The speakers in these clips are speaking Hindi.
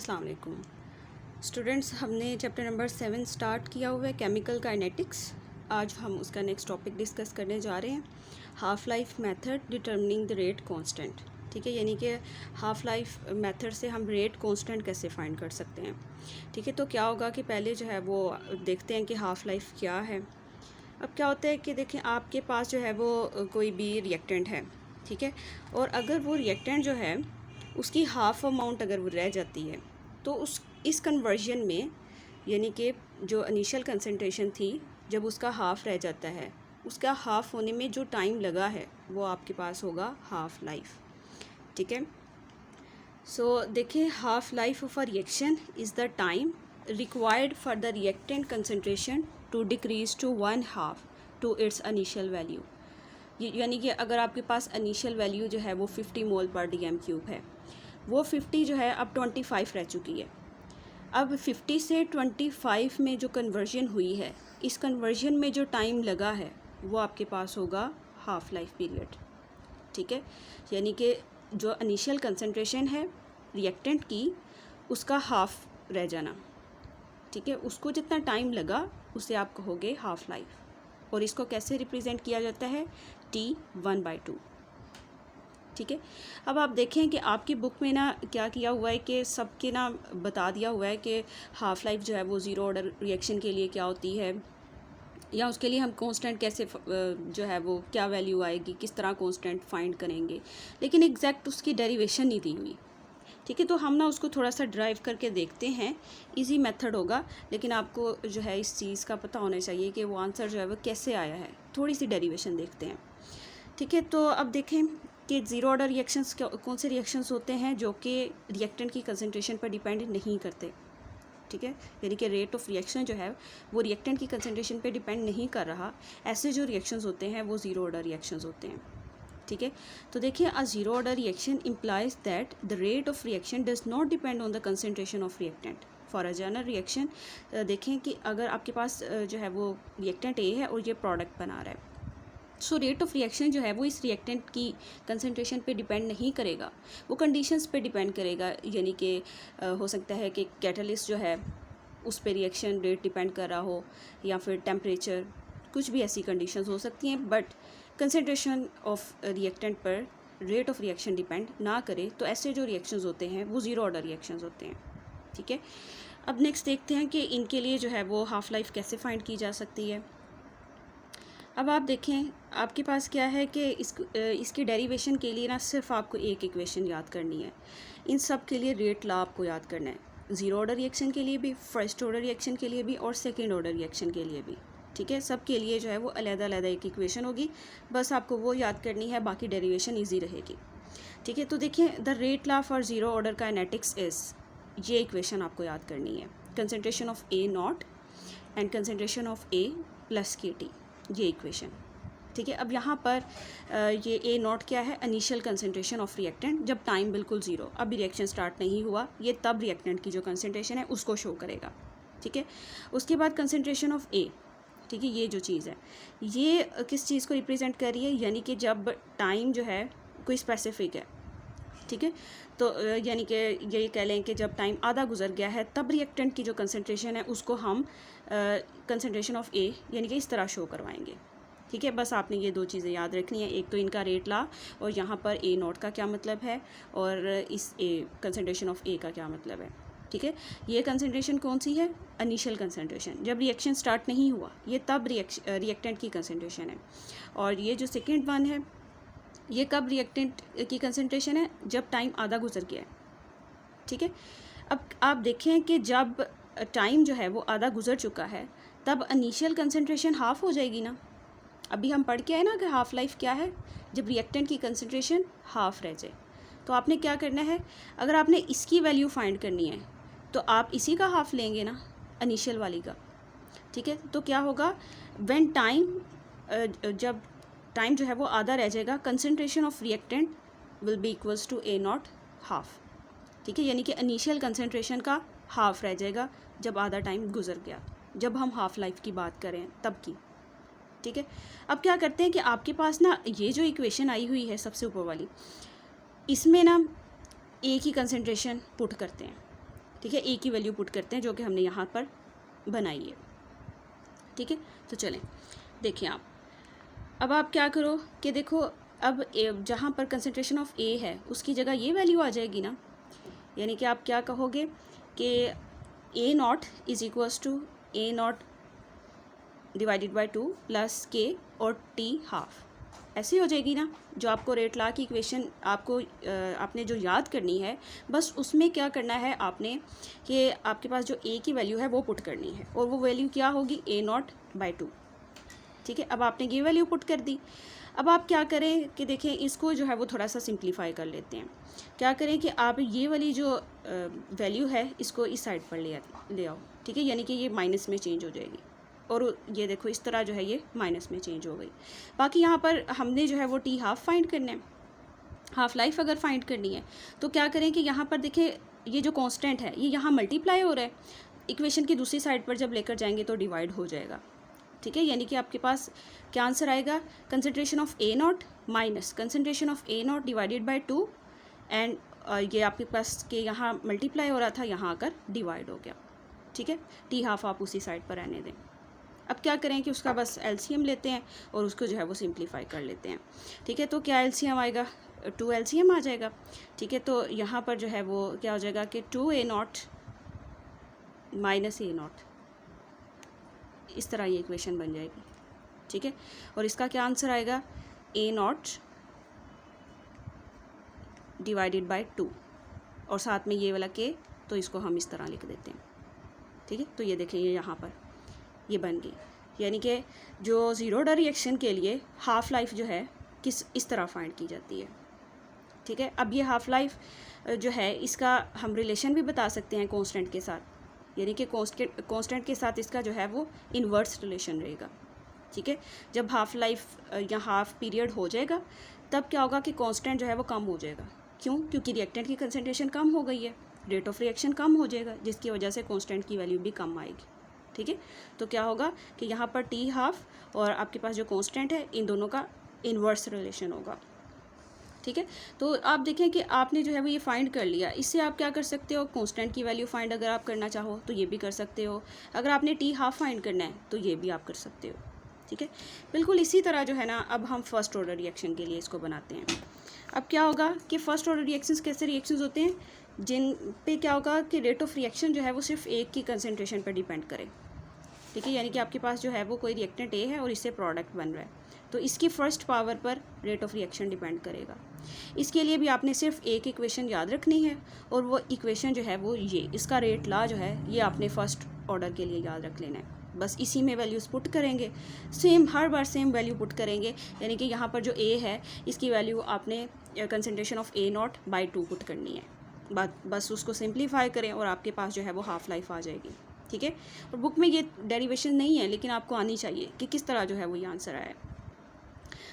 अस्सलाम वालेकुम स्टूडेंट्स, हमने चैप्टर नंबर 7 स्टार्ट किया हुआ है केमिकल काइनेटिक्स। आज हम उसका नेक्स्ट टॉपिक डिस्कस करने जा रहे हैं, half life method determining the rate constant. ठीक है, यानी कि हाफ़ लाइफ मेथड से हम रेट कांस्टेंट कैसे फाइंड कर सकते हैं। ठीक है, तो क्या होगा कि पहले जो है वो देखते हैं कि हाफ़ लाइफ क्या है। अब क्या होता है कि देखें, आपके पास जो है वो कोई भी रिएक्टेंट है, ठीक है, और अगर वो रिएक्टेंट जो है उसकी हाफ़ अमाउंट अगर वो रह जाती है तो इस कन्वर्जन में, यानी कि जो इनिशियल कंसंट्रेशन थी जब उसका हाफ़ रह जाता है, उसका हाफ़ होने में जो टाइम लगा है वो आपके पास होगा हाफ़ लाइफ। ठीक है, सो देखिए, half life of a reaction is the time required for the reactant concentration to decrease to 1/2 to its initial value. यानी कि अगर आपके पास इनिशियल वैल्यू जो है वो 50 मोल पर DM³ है, वो 50 जो है अब 25 रह चुकी है। अब 50 से 25 में जो कन्वर्जन हुई है, इस कन्वर्जन में जो टाइम लगा है वो आपके पास होगा हाफ़ लाइफ पीरियड। ठीक है, यानी कि जो इनिशियल कंसंट्रेशन है रिएक्टेंट की, उसका हाफ़ रह जाना। ठीक है, उसको जितना टाइम लगा उसे आप कहोगे हाफ़ लाइफ, और इसको कैसे रिप्रेजेंट किया जाता है, T1/2। ठीक है, अब आप देखें कि आपकी बुक में ना क्या किया हुआ है कि सबके ना बता दिया हुआ है कि हाफ़ लाइफ जो है वो ज़ीरो ऑर्डर रिएक्शन के लिए क्या होती है, या उसके लिए हम कांस्टेंट कैसे जो है वो क्या वैल्यू आएगी, किस तरह कांस्टेंट फाइंड करेंगे, लेकिन एग्जैक्ट उसकी डेरिवेशन नहीं दी हुई। ठीक है, तो हम ना उसको थोड़ा सा ड्राइव करके देखते हैं। इजी मेथड होगा, लेकिन आपको जो है इस चीज़ का पता होना चाहिए कि वो आंसर जो है वो कैसे आया है। थोड़ी सी डेरिवेशन देखते हैं। ठीक है, तो अब देखें कि ज़ीरो ऑर्डर रिएक्शंस कौन से रिएक्शंस होते हैं जो कि रिएक्टेंट की कंसंट्रेशन पर डिपेंड नहीं करते। ठीक है, यानी कि रेट ऑफ रिएक्शन जो है वो रिएक्टेंट की कंसंट्रेशन पे डिपेंड नहीं कर रहा। ऐसे जो रिएक्शंस होते हैं वो ज़ीरो ऑर्डर रिएक्शंस होते हैं। ठीक है, तो देखिए, a zero order reaction implies that the rate of reaction does not depend on the concentration of reactant. For a general reaction, देखें कि अगर आपके पास जो है वो रिएक्टेंट ए है और ये प्रोडक्ट बना रहा है, सो रेट ऑफ रिएक्शन जो है वो इस रिएक्टेंट की कंसंट्रेशन पे डिपेंड नहीं करेगा, वो कंडीशंस पे डिपेंड करेगा। यानी कि हो सकता है कि कैटलिस्ट जो है उस पे रिएक्शन रेट डिपेंड कर रहा हो, या फिर टेम्परेचर, कुछ भी ऐसी कंडीशंस हो सकती हैं, बट कंसंट्रेशन ऑफ रिएक्टेंट पर रेट ऑफ रिएक्शन डिपेंड ना करे, तो ऐसे जो रिएक्शंस होते हैं वो ज़ीरो ऑर्डर रिएक्शंस होते हैं। ठीक है, अब नेक्स्ट देखते हैं कि इनके लिए जो है वो हाफ़ लाइफ कैसे फाइंड की जा सकती है। अब आप देखें, आपके पास क्या है कि इसकी डेरिवेशन के लिए ना सिर्फ आपको एक इक्वेशन याद करनी है। इन सब के लिए रेट लॉ आपको याद करना है, ज़ीरो ऑर्डर रिएक्शन के लिए भी, फर्स्ट ऑर्डर रिएक्शन के लिए भी, और सेकेंड ऑर्डर रिएक्शन के लिए भी। ठीक है, सब के लिए जो है वो अलग-अलग एक इक्वेशन होगी, बस आपको वो याद करनी है, बाकी डेरिवेशन ईजी रहेगी। ठीक है, तो देखिए, the rate law for zero order kinetics is, ये इक्वेशन आपको याद करनी है, concentration of A0 and concentration of A plus KT, ये इक्वेशन। ठीक है, अब यहाँ पर ये A0 क्या है, इनिशियल कंसंट्रेशन ऑफ रिएक्टेंट जब टाइम बिल्कुल ज़ीरो, अभी रिएक्शन स्टार्ट नहीं हुआ, ये तब रिएक्टेंट की जो कंसंट्रेशन है उसको शो करेगा। ठीक है, उसके बाद कंसंट्रेशन ऑफ A, ठीक है, ये जो चीज़ है ये किस चीज़ को रिप्रेजेंट कर रही है, यानी कि जब टाइम जो है कोई स्पेसिफिक है। ठीक है, तो यानी कि यही कह लें कि जब टाइम आधा गुजर गया है तब रिएक्टेंट की जो कंसंट्रेशन है उसको हम कंसंट्रेशन ऑफ A यानी कि इस तरह शो करवाएंगे। ठीक है, बस आपने ये दो चीज़ें याद रखनी है, एक तो इनका रेट ला, और यहाँ पर A0 का क्या मतलब है, और इस कंसंट्रेशन ऑफ A का क्या मतलब है। ठीक है, ये कंसंट्रेशन कौन सी है, इनिशियल कंसंट्रेशन, जब रिएक्शन स्टार्ट नहीं हुआ, ये तब रिएक्टेंट की कंसंट्रेशन है। और ये जो सेकेंड वन है, ये कब रिएक्टेंट की कंसंट्रेशन है, जब टाइम आधा गुजर गया है। ठीक है, अब आप देखें कि जब टाइम जो है वो आधा गुजर चुका है तब इनिशियल कंसंट्रेशन हाफ़ हो जाएगी ना। अभी हम पढ़ के आए ना कि हाफ़ लाइफ क्या है, जब रिएक्टेंट की कंसंट्रेशन हाफ़ रह जाए। तो आपने क्या करना है, अगर आपने इसकी वैल्यू फाइंड करनी है तो आप इसी का हाफ़ लेंगे ना, इनिशियल वाली का। ठीक है, तो क्या होगा, व्हेन टाइम, जब टाइम जो है वो आधा रह जाएगा, concentration of reactant will be equals to A0 half. ठीक है, यानी कि इनिशियल कंसंट्रेशन का हाफ रह जाएगा जब आधा टाइम गुजर गया, जब हम हाफ लाइफ की बात करें तब की। ठीक है, अब क्या करते हैं कि आपके पास ना ये जो इक्वेशन आई हुई है सबसे ऊपर वाली, इसमें ना A की कंसंट्रेशन पुट करते हैं। ठीक है, ए की वैल्यू पुट करते हैं जो कि हमने यहाँ पर बनाई है। ठीक है, तो चलें देखिए आप, अब आप क्या करो कि देखो, अब जहाँ पर कंसंट्रेशन ऑफ ए है उसकी जगह ये वैल्यू आ जाएगी ना, यानी कि आप क्या कहोगे कि a not is equals to A nought divided by 2 plus k और टी हाफ, ऐसी हो जाएगी ना। जो आपको रेट लॉ की इक्वेशन आपको आपने जो याद करनी है, बस उसमें क्या करना है आपने कि आपके पास जो ए की वैल्यू है वो पुट करनी है, और वो वैल्यू क्या होगी, ए नॉट बाई 2। ठीक है, अब आपने ये वैल्यू पुट कर दी। अब आप क्या करें कि देखें, इसको जो है वो थोड़ा सा सिंप्लीफाई कर लेते हैं। क्या करें कि आप ये वाली जो वैल्यू है इसको इस साइड पर ले आओ। ठीक है, यानी कि ये माइनस में चेंज हो जाएगी, और ये देखो इस तरह जो है ये माइनस में चेंज हो गई। बाकी यहाँ पर हमने जो है वो टी हाफ फाइंड करना है, हाफ लाइफ अगर फाइंड करनी है तो क्या करें कि यहाँ पर देखें, ये जो कांस्टेंट है ये यहाँ मल्टीप्लाई हो रहा है, इक्वेशन की दूसरी साइड पर जब लेकर जाएंगे तो डिवाइड हो जाएगा। ठीक है, यानी कि आपके पास क्या आंसर आएगा, concentration of A not minus concentration of A nought divided by 2, and ये आपके पास के यहाँ मल्टीप्लाई हो रहा था, यहाँ आकर डिवाइड हो गया। ठीक है, टी हाफ आप उसी साइड पर रहने दें। अब क्या करें कि उसका बस एलसीएम लेते हैं और उसको जो है वो सिंप्लीफाई कर लेते हैं। ठीक है, तो क्या एलसीएम आएगा, 2 एलसीएम आ जाएगा। ठीक है, तो यहाँ पर जो है वो क्या हो जाएगा कि 2 ए नॉट माइनस ए नॉट, इस तरह ये इक्वेशन बन जाएगी। ठीक है, और इसका क्या आंसर आएगा, ए नॉट डिवाइडेड बाय 2, और साथ में ये वाला के, तो इसको हम इस तरह लिख देते हैं। ठीक है, तो ये देखें ये यहाँ पर ये बन गई, यानी कि जो ज़ीरो ऑर्डर रिएक्शन के लिए हाफ़ लाइफ जो है इस तरह फाइंड की जाती है। ठीक है, अब ये हाफ़ लाइफ जो है इसका हम रिलेशन भी बता सकते हैं कांस्टेंट के साथ, यानी कि कांस्टेंट के साथ इसका जो है वो इन्वर्स रिलेशन रहेगा। ठीक है, जब हाफ़ लाइफ या हाफ़ पीरियड हो जाएगा तब क्या होगा कि कांस्टेंट जो है वो कम हो जाएगा। क्यों, क्योंकि रिएक्टेंट की कंसंट्रेशन कम हो गई है, रेट ऑफ रिएक्शन कम हो जाएगा, जिसकी वजह से कांस्टेंट की वैल्यू भी कम आएगी। ठीक है, तो क्या होगा कि यहाँ पर टी हाफ और आपके पास जो कांस्टेंट है इन दोनों का इन्वर्स रिलेशन होगा। ठीक है, तो आप देखें कि आपने जो है वो ये फाइंड कर लिया, इससे आप क्या कर सकते हो, कांस्टेंट की वैल्यू फाइंड अगर आप करना चाहो तो ये भी कर सकते हो, अगर आपने टी हाफ फाइंड करना है तो ये भी आप कर सकते हो। ठीक है, बिल्कुल इसी तरह जो है ना, अब हम फर्स्ट ऑर्डर रिएक्शन के लिए इसको बनाते हैं। अब क्या होगा कि फ़र्स्ट ऑर्डर रिएक्शंस कैसे रिएक्शंस होते हैं, जिन पे क्या होगा कि रेट ऑफ रिएक्शन जो है वो सिर्फ एक की कंसंट्रेशन पर डिपेंड करे। ठीक है, यानी कि आपके पास जो है वो कोई रिएक्टेंट ए है और इससे प्रोडक्ट बन रहा है, तो इसकी फर्स्ट पावर पर रेट ऑफ रिएक्शन डिपेंड करेगा। इसके लिए भी आपने सिर्फ एक इक्वेशन याद रखनी है, और वो इक्वेशन जो है वो ये, इसका रेट लॉ जो है ये आपने फर्स्ट ऑर्डर के लिए याद रख लेना है। बस इसी में वैल्यूज़ पुट करेंगे, सेम हर बार सेम वैल्यू पुट करेंगे, यानी कि यहाँ पर जो ए है इसकी वैल्यू आपने concentration of A naught by 2 put करनी है। बस उसको सिंप्लीफाई करें और आपके पास जो है वो हाफ़ लाइफ आ जाएगी। ठीक है, और बुक में ये डेरिवेशन नहीं है, लेकिन आपको आनी चाहिए कि किस तरह जो है वो ये आंसर आया है।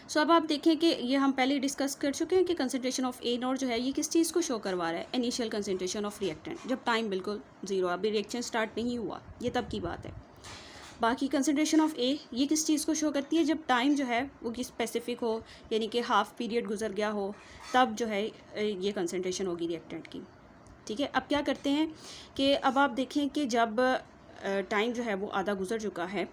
सो अब आप देखें कि ये हम पहले डिस्कस कर चुके हैं कि कंसंट्रेशन ऑफ ए नॉट जो है ये किस चीज़ को शो करवा रहा है, इनिशियल कंसंट्रेशन ऑफ रिएक्टेंट, जब टाइम बिल्कुल ज़ीरो, अभी रिएक्शन स्टार्ट नहीं हुआ, ये तब की बात है। बाकी कंसंट्रेशन ऑफ ए ये किस चीज़ को शो करती है, जब टाइम जो है वो कि स्पेसिफिक हो, यानी कि हाफ पीरियड गुजर गया हो, तब जो है ये कंसंट्रेशन होगी रिएक्टेंट की। ठीक है, अब क्या करते हैं कि अब आप देखें कि जब टाइम जो है वो आधा गुजर चुका है,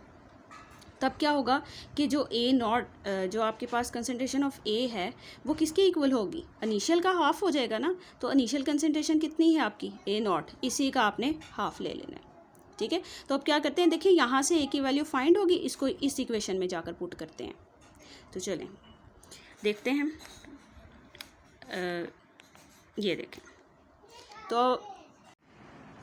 तब क्या होगा कि जो ए नॉट जो आपके पास कंसंट्रेशन ऑफ ए है वो किसके इक्वल होगी, इनिशियल का हाफ़ हो जाएगा ना। तो इनिशियल कंसंट्रेशन कितनी है आपकी, ए नॉट, इसी का आपने हाफ़ ले लेना है। ठीक है, तो अब क्या करते हैं, देखिए यहाँ से ए की वैल्यू फाइंड होगी, इसको इस इक्वेशन में जाकर पुट करते हैं। तो चलें देखते हैं, ये देखें तो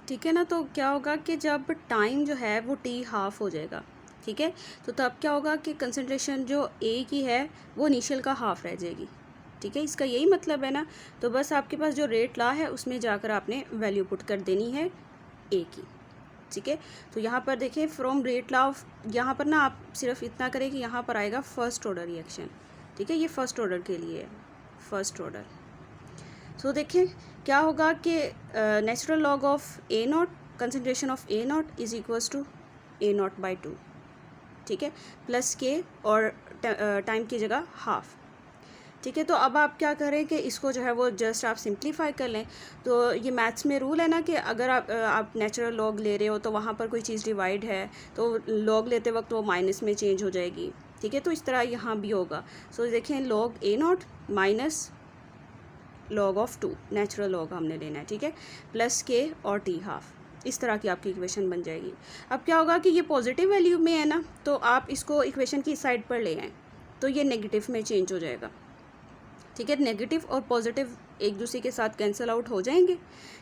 ठीक है ना, तो क्या होगा कि जब टाइम जो है वो टी हाफ़ हो जाएगा, ठीक है, तो तब क्या होगा कि कंसंट्रेशन जो ए की है वो इनिशियल का हाफ़ रह जाएगी। ठीक है, इसका यही मतलब है ना। तो बस आपके पास जो रेट लॉ है उसमें जाकर आपने वैल्यू पुट कर देनी है ए की। ठीक है, तो यहाँ पर देखिए फ्रॉम रेट लॉ ऑफ, यहाँ पर ना आप सिर्फ इतना करें कि यहाँ पर आएगा फर्स्ट ऑर्डर रिएक्शन। ठीक है, ये फर्स्ट ऑर्डर के लिए है, फर्स्ट ऑर्डर। तो देखें क्या होगा कि natural log of A naught, concentration of A not is equals to A naught by 2। ठीक है, प्लस के और टाइम की जगह हाफ। ठीक है। तो अब आप क्या करें कि इसको जो है वो जस्ट आप सिंप्लीफाई कर लें। तो ये मैथ्स में रूल है ना कि अगर आप नेचुरल लॉग ले रहे हो तो वहाँ पर कोई चीज़ डिवाइड है तो लॉग लेते वक्त वो माइनस में चेंज हो जाएगी। ठीक है, तो इस तरह यहाँ भी होगा। सो देखें log A not minus log of 2, natural log हमने लेना है। ठीक है, प्लस के और टी हाफ, इस तरह की आपकी इक्वेशन बन जाएगी। अब क्या होगा कि ये पॉजिटिव वैल्यू में है ना, तो आप इसको इक्वेशन की साइड पर ले आएँ तो ये नेगेटिव में चेंज हो जाएगा। ठीक है, नेगेटिव और पॉजिटिव एक दूसरे के साथ कैंसिल आउट हो जाएंगे।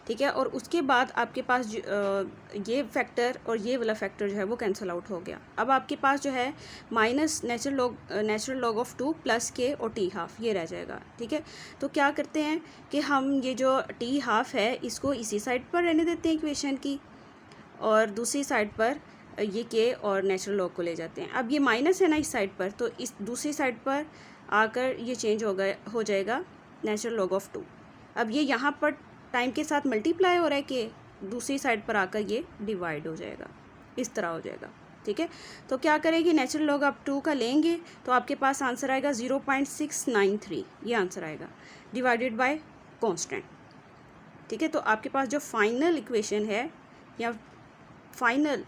ठीक है, और उसके बाद आपके पास ये फैक्टर और ये वाला फैक्टर जो है वो कैंसिल आउट हो गया। अब आपके पास जो है minus natural log of 2 plus k और टी हाफ ये रह जाएगा। ठीक है, तो क्या करते हैं कि हम ये जो टी हाफ है इसको इसी साइड पर रहने देते हैं इक्वेशन की, और दूसरी साइड पर ये के और नेचुरल लॉग को ले जाते हैं। अब ये माइनस है ना इस साइड पर, तो इस दूसरी साइड पर आकर ये चेंज हो जाएगा नेचुरल लॉग ऑफ 2। अब ये यहाँ पर टाइम के साथ मल्टीप्लाई हो रहा है कि दूसरी साइड पर आकर ये डिवाइड हो जाएगा, इस तरह हो जाएगा। ठीक है, तो क्या करेंगे नेचुरल लॉग ऑफ 2 का लेंगे तो आपके पास आंसर आएगा 0.693, ये आंसर आएगा डिवाइडेड बाय कांस्टेंट। ठीक है, तो आपके पास जो फाइनल इक्वेशन है या फाइनल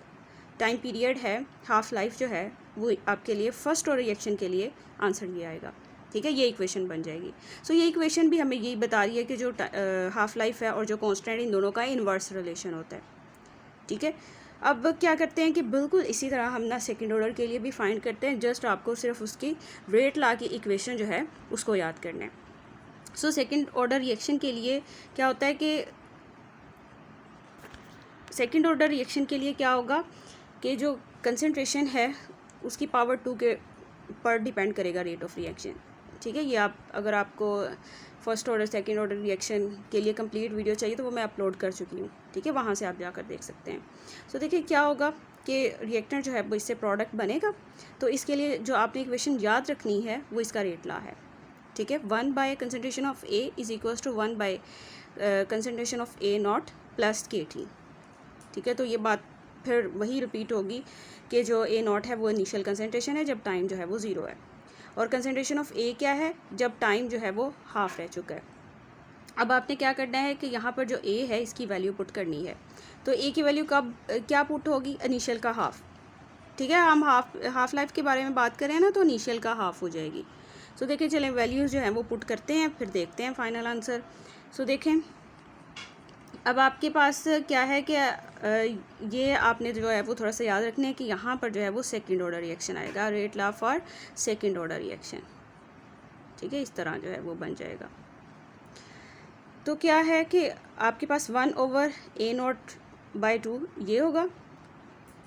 टाइम पीरियड है, हाफ लाइफ जो है, वो आपके लिए फर्स्ट ऑर्डर रिएक्शन के लिए आंसर ये आएगा। ठीक है, ये इक्वेशन बन जाएगी। सो ये इक्वेशन भी हमें यही बता रही है कि जो हाफ लाइफ है और जो कांस्टेंट, इन दोनों का इन्वर्स रिलेशन होता है। ठीक है, अब क्या करते हैं कि बिल्कुल इसी तरह हम ना सेकेंड ऑर्डर के लिए भी फाइंड करते हैं। जस्ट आपको सिर्फ उसकी रेट ला की इक्वेशन जो है उसको याद करना है। सो सेकेंड ऑर्डर रिएक्शन के लिए क्या होता है कि सेकेंड ऑर्डर रिएक्शन के लिए क्या होगा कि जो कंसंट्रेशन है उसकी पावर 2 के पर डिपेंड करेगा रेट ऑफ रिएक्शन। ठीक है, ये अगर आपको first order second order reaction के लिए कंप्लीट वीडियो चाहिए तो वो मैं अपलोड कर चुकी हूँ। ठीक है, वहाँ से आप जाकर देख सकते हैं। सो देखिए क्या होगा कि रिएक्टर जो है वो इससे प्रोडक्ट बनेगा। तो इसके लिए जो आपने इक्वेशन याद रखनी है वो इसका रेट ला है। ठीक है, 1 by concentration of A is equals to 1 by concentration of A naught plus K T. ठीक है, तो ये बात फिर वही रिपीट होगी कि जो ए नॉट है वो इनिशियल कंसनट्रेशन है जब टाइम जो है वो ज़ीरो है, और कंसनट्रेशन ऑफ ए क्या है जब टाइम जो है वो हाफ रह चुका है। अब आपने क्या करना है कि यहाँ पर जो ए है इसकी वैल्यू पुट करनी है। तो ए की वैल्यू कब क्या पुट होगी, इनिशियल का हाफ। ठीक है, हम हाफ लाइफ के बारे में बात करें ना तो इनिशियल का हाफ हो जाएगी। सो देखें, चलें वैल्यूज़ जो हैं वो पुट करते हैं, फिर देखते हैं फाइनल आंसर। सो देखें अब आपके पास क्या है कि ये आपने जो है वो थोड़ा सा याद रखना है कि यहाँ पर जो है वो सेकंड ऑर्डर रिएक्शन आएगा, rate law for second order reaction. ठीक है, इस तरह जो है वो बन जाएगा। तो क्या है कि आपके पास 1/A0/2 ये होगा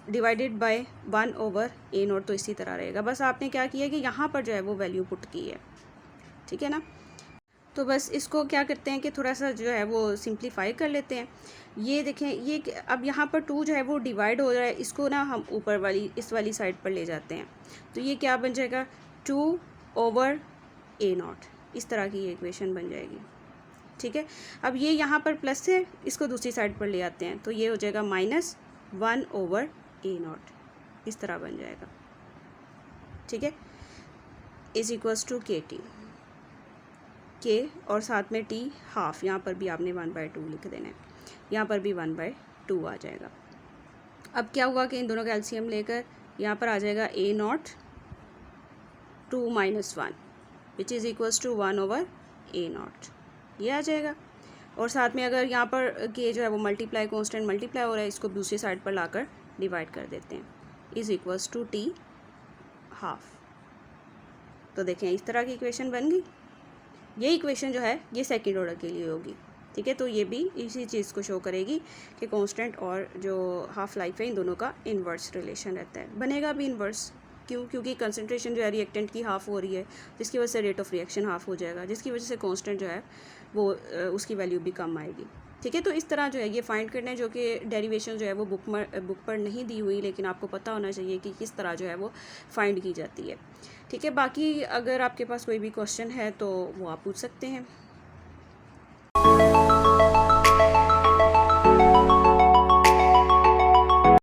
डिवाइडेड बाय 1/A0, तो इसी तरह रहेगा। बस आपने क्या किया कि यहाँ पर जो है वो वैल्यू पुट की है। ठीक है ना, तो बस इसको क्या करते हैं कि थोड़ा सा जो है वो सिंप्लीफाई कर लेते हैं। ये देखें, ये अब यहाँ पर 2 जो है वो डिवाइड हो रहा है, इसको ना हम ऊपर वाली इस वाली साइड पर ले जाते हैं। तो ये क्या बन जाएगा 2/A0, इस तरह की ये इक्वेशन बन जाएगी। ठीक है, अब ये यहाँ पर प्लस है, इसको दूसरी साइड पर ले आते हैं तो ये हो जाएगा -1/A0, इस तरह बन जाएगा। ठीक है, इज इक्वल्स टू KT के और साथ में टी हाफ, यहाँ पर भी आपने 1/2 लिख देना है, यहाँ पर भी 1/2 आ जाएगा। अब क्या हुआ कि इन दोनों का एलसीएम लेकर यहाँ पर आ जाएगा A0 2 - 1 which is equals to 1/A0, ये आ जाएगा। और साथ में अगर यहाँ पर के जो है वो मल्टीप्लाई कांस्टेंट मल्टीप्लाई हो रहा है, इसको दूसरी साइड पर लाकर डिवाइड कर देते हैं, is equals to T half. तो देखें इस तरह की इक्वेशन बन गई। ये इक्वेशन जो है ये सेकंड ऑर्डर के लिए होगी। ठीक है, तो ये भी इसी चीज़ को शो करेगी कि कांस्टेंट और जो हाफ लाइफ है इन दोनों का इन्वर्स रिलेशन रहता है। बनेगा भी इन्वर्स, क्योंकि कंसंट्रेशन जो है रिएक्टेंट की हाफ हो रही है, जिसकी वजह से रेट ऑफ रिएक्शन हाफ हो जाएगा, जिसकी वजह से कांस्टेंट जो है वो उसकी वैल्यू भी कम आएगी। ठीक है, तो इस तरह जो है ये फाइंड करना है, जो कि डेरिवेशन जो है वो बुक पर नहीं दी हुई, लेकिन आपको पता होना चाहिए कि किस तरह जो है वो फाइंड की जाती है। ठीक है, बाकी अगर आपके पास कोई भी क्वेश्चन है तो वो आप पूछ सकते हैं।